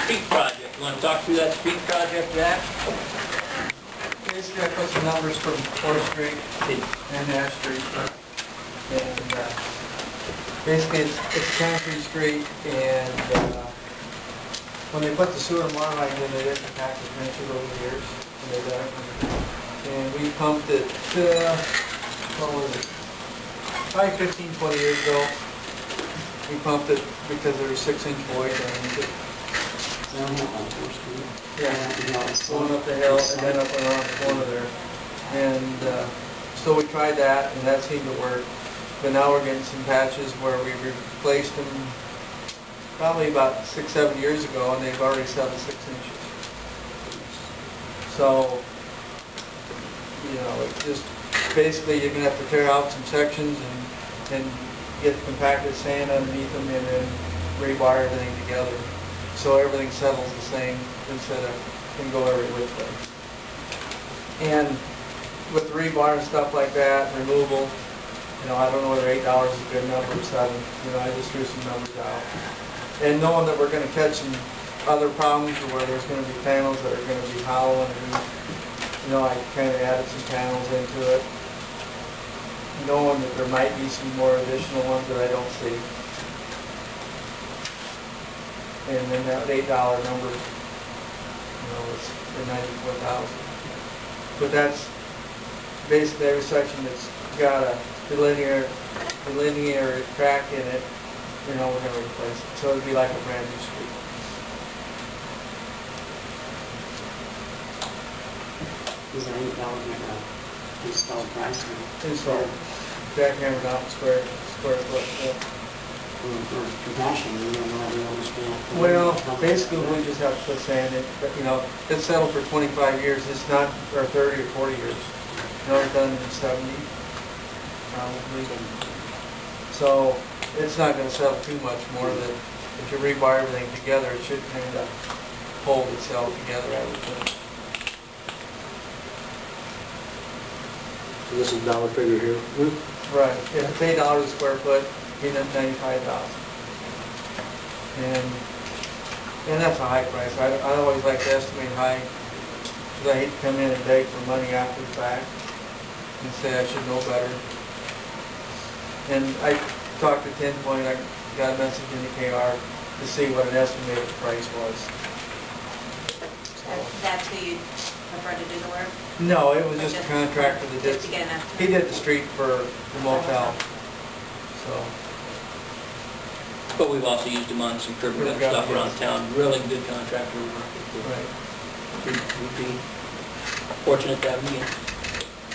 street project. You want to talk through that street project, Jack? Basically, I put some numbers from 4th Street and Ash Street. And basically, it's a concrete street, and when they put the sewer and water line in, they didn't compact as much over the years. And they done it. And we pumped it, what was it? Probably 15, 20 years ago. We pumped it because there were 6-inch voids underneath it. Yeah, going up the hill and then up around the corner there. And so we tried that, and that seemed to work. But now we're getting some patches where we replaced them probably about 6-7 years ago, and they've already settled 6 inches. So, you know, it's just basically you're going to have to tear out some sections and get compacted sand underneath them, and then rewire everything together so everything settles the same instead of can go every which way. And with the rebar and stuff like that, removal, you know, I don't know whether $8 is a good number or 7. You know, I just threw some numbers out. And knowing that we're going to catch some other problems where there's going to be panels that are going to be hollow underneath, you know, I kind of added some panels into it, knowing that there might be some more additional ones that I don't see. And then that $8 number, you know, is for $94,000. But that's basically every section that's got a delinear crack in it, you know, we're going to replace it. So it'd be like a brand new street. Is there $8 installed price? Installed, jackhammered out square foot. Yeah. For compassion, you don't really understand. Well, basically we just have to put sand in. You know, it's settled for 25 years. It's not, or 30 or 40 years. No, it's done in 70, probably. So it's not going to settle too much more than if you rebar everything together, it should kind of hold itself together, I would think. So this is dollar figure here. Right. If it's $8 a square foot, you end up $95,000. And that's a high price. I always like to estimate high because I hate to come in and beg for money after the fact and say I should know better. And I talked to 10 Point, I got a message in the KR to see what an estimated price was. That's who you prefer to do the work? No, it was just a contractor that did. Just to get an estimate. He did the street for the motel. So. But we've also used him on some curb cut stuff around town. Really good contractor. Right. We'd be fortunate to have him again.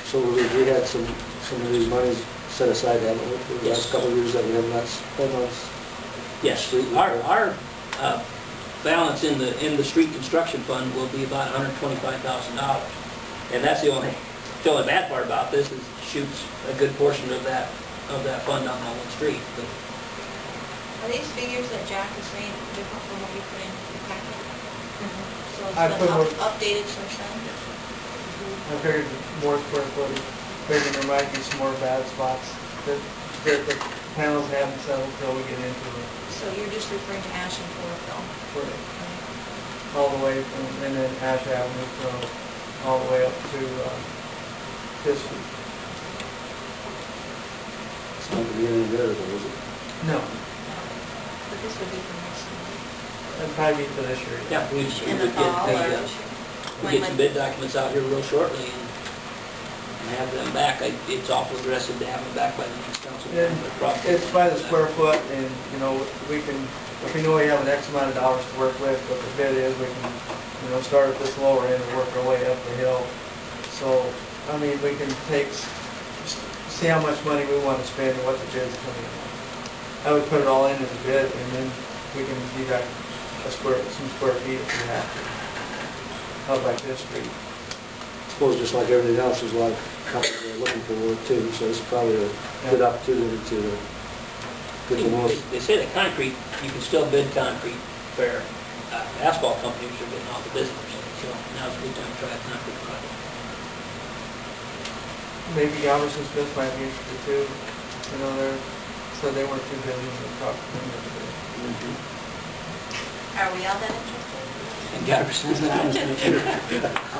So we had some of these monies set aside, haven't we, for the last couple of years that we have not spent on Yes, street? our balance in the street construction fund will be about $125,000, and that's the only bad part about this is it shoots a good portion of that fund on that one street. But Are these figures that Jack is saying different from what you put in the packet? So I it's put been more- updated since then? I figured more square footage. Figured there might be some more bad spots that the panels haven't settled till we get into it. So you're just referring to Ash and Chlorophyll? All the way from, and then Ash Avenue from all the way up to this street. It's not going to be any better though, is it? No, But this would be for next year. that'd probably be for this year. yeah, we In the fall or get this year? we'll get some bid documents out here real shortly and have them back. It's awful aggressive to have them back by the next council. And it's by the square foot, and, you know, we can, if we know we have an X amount of dollars to work with, what the bid is, we can, you know, start at this lower end and work our way up the hill. So, I mean, we can see how much money we want to spend and what the bid's coming in. I would put it all in as a bid, and then we can deduct some square feet if we have to. How about this street? I suppose just like everything else, there's a lot of companies that are looking for work too, so it's probably a good opportunity to get the most. They say that concrete, you can still bid concrete fair. Asphalt companies are getting off the business, so now's a good time to try a concrete project. Maybe Galveston Smith might be interested too. You know, so they weren't too busy to talk to them. Are we all that interested? And gutters. That's what I was thinking. I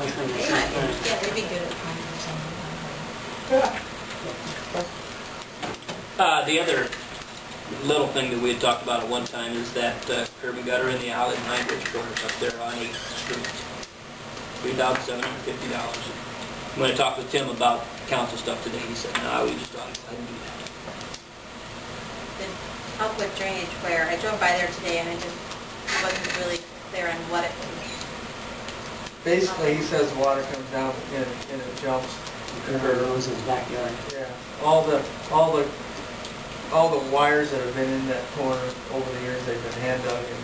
was thinking the They same might be, thing. yeah, they'd be good at finding something. The other little thing that we had talked about at one time is that curb and gutter in the alley behind Bridgeport up there on 8th Street. $3,750. When I talked with Tim about council stuff today, he said, no, we just ought to go ahead and do that. The help with drainage where, I drove by there today and I just wasn't really clear on what it was. Basically, he says the water comes down and it jumps. River runs in his backyard. Yeah, all the wires that have been in that corner over the years, they've been hand dug and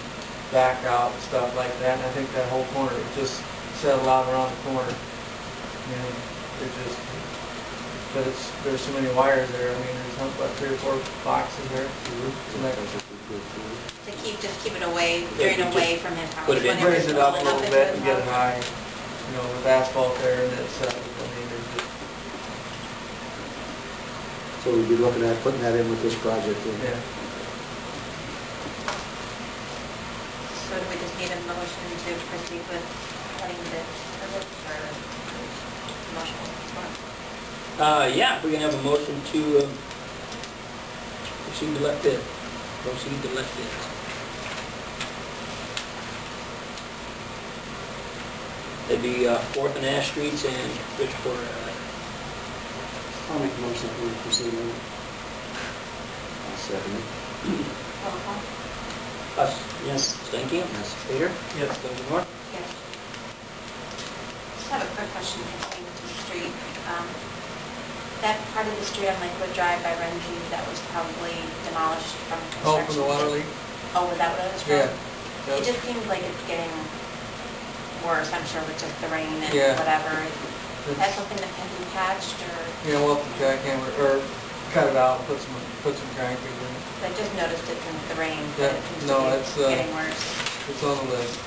back out and stuff like that. And I think that whole corner just settled out around the corner. And it just, but there's so many wires there. I mean, there's about 3 or 4 boxes there. So that To keep it away, drain Yeah, you away just from his house. put it in. whenever raise it's it up a rolling little into bit his and get it house. high, with asphalt there and it's, I mean, there's just, So we'd be looking at putting that in with this project. yeah. So do we just need a motion to proceed with cutting the service or motion? Yeah, we're gonna have a motion to proceed to let bid. Proceed to let bid. It'd be 4th and Ash Streets and Bridgeport Alley. I'll make a motion that we proceed with it. I'll second it. Roll call? Us. Yes. Stanky? Yes. Peter? Yes. Livermore? Yes. Just have a quick question pertaining to the street. That part of the street on Lakewood Drive by Renji, that was probably demolished from Oh, construction. from the water leak? Oh, was that what it was from? Yeah. It just seems like it's getting worse, I'm sure, with just the rain and Yeah. whatever. Is that something that can be patched, or, Yeah, we'll have to jackhammer, or cut it out, put some concrete in it. I just noticed it from the rain, Yeah, that it seems no, to it's, be getting worse. It's on the list.